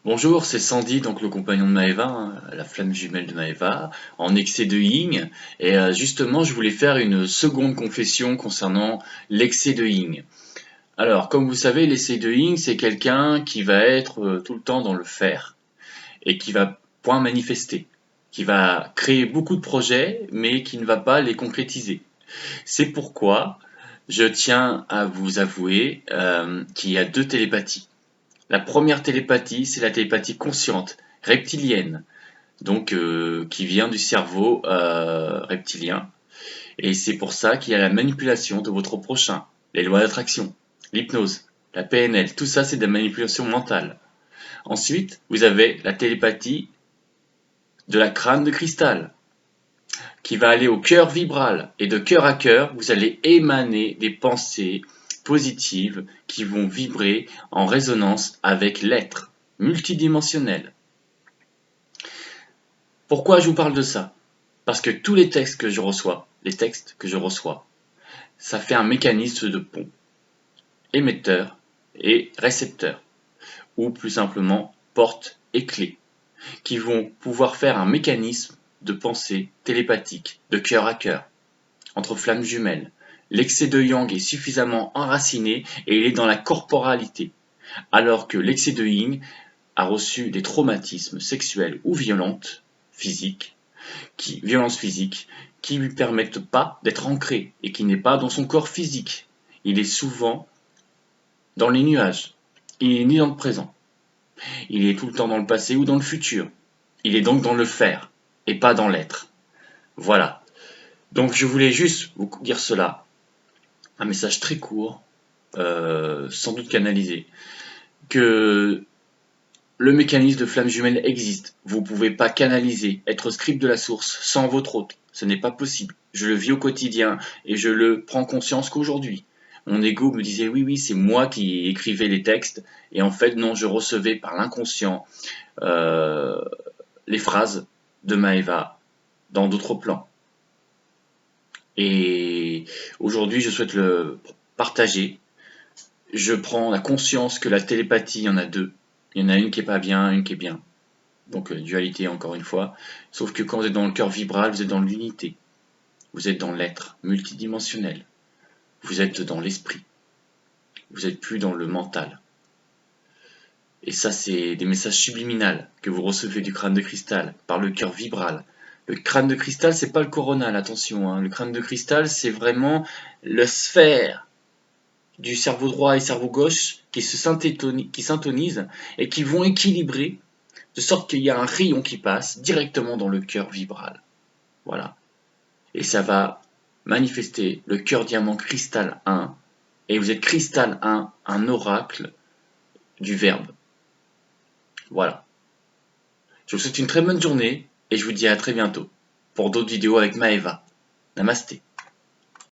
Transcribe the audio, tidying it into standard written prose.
Bonjour, c'est Sandy, donc le compagnon de Maëva, hein, la flamme jumelle de Maëva, en excès de yin. Et justement, je voulais faire une seconde confession concernant l'excès de yin. Alors, comme vous savez, l'excès de yin, c'est quelqu'un qui va être tout le temps dans le faire et qui va point manifester, qui va créer beaucoup de projets, mais qui ne va pas les concrétiser. C'est pourquoi je tiens à vous avouer qu'il y a deux télépathies. La première télépathie, c'est la télépathie consciente, reptilienne, donc qui vient du cerveau reptilien. Et c'est pour ça qu'il y a la manipulation de votre prochain, les lois d'attraction, l'hypnose, la PNL, tout ça c'est des manipulations mentales. Ensuite, vous avez la télépathie de la crâne de cristal, qui va aller au cœur vibral. Et de cœur à cœur, vous allez émaner des pensées positives qui vont vibrer en résonance avec l'être multidimensionnel. Pourquoi je vous parle de ça? Parce que tous les textes que je reçois, ça fait un mécanisme de pont, émetteur et récepteur, ou plus simplement porte et clé, qui vont pouvoir faire un mécanisme de pensée télépathique, de cœur à cœur, entre flammes jumelles. L'excès de yang est suffisamment enraciné et il est dans la corporalité, alors que l'excès de yin a reçu des traumatismes sexuels ou violences physiques, qui lui permettent pas d'être ancré et qui n'est pas dans son corps physique. Il est souvent dans les nuages. Il est ni dans le présent. Il est tout le temps dans le passé ou dans le futur. Il est donc dans le faire et pas dans l'être. Voilà. Donc je voulais juste vous dire cela. Un message très court, sans doute canalisé, que le mécanisme de flamme jumelle existe. Vous ne pouvez pas canaliser, être scribe de la source sans votre hôte. Ce n'est pas possible. Je le vis au quotidien et je le prends conscience qu'aujourd'hui. Mon ego me disait oui, oui, c'est moi qui écrivais les textes. Et en fait, non, je recevais par l'inconscient euh, les phrases de Maëva dans d'autres plans. Et aujourd'hui, je souhaite le partager. Je prends la conscience que la télépathie, il y en a deux. Il y en a une qui est pas bien, une qui est bien. Donc dualité encore une fois. Sauf que quand vous êtes dans le cœur vibral, vous êtes dans l'unité. Vous êtes dans l'être multidimensionnel. Vous êtes dans l'esprit. Vous n'êtes plus dans le mental. Et ça, c'est des messages subliminaux que vous recevez du crâne de cristal, par le cœur vibral. Le crâne de cristal, c'est pas le coronal, attention, hein. Le crâne de cristal, c'est vraiment la sphère du cerveau droit et cerveau gauche qui s'intonisent et qui vont équilibrer de sorte qu'il y a un rayon qui passe directement dans le cœur vibral. Voilà. Et ça va manifester le cœur diamant cristal 1. Et vous êtes cristal 1, un oracle du verbe. Voilà. Je vous souhaite une très bonne journée et je vous dis à très bientôt pour d'autres vidéos avec Maëva. Namasté.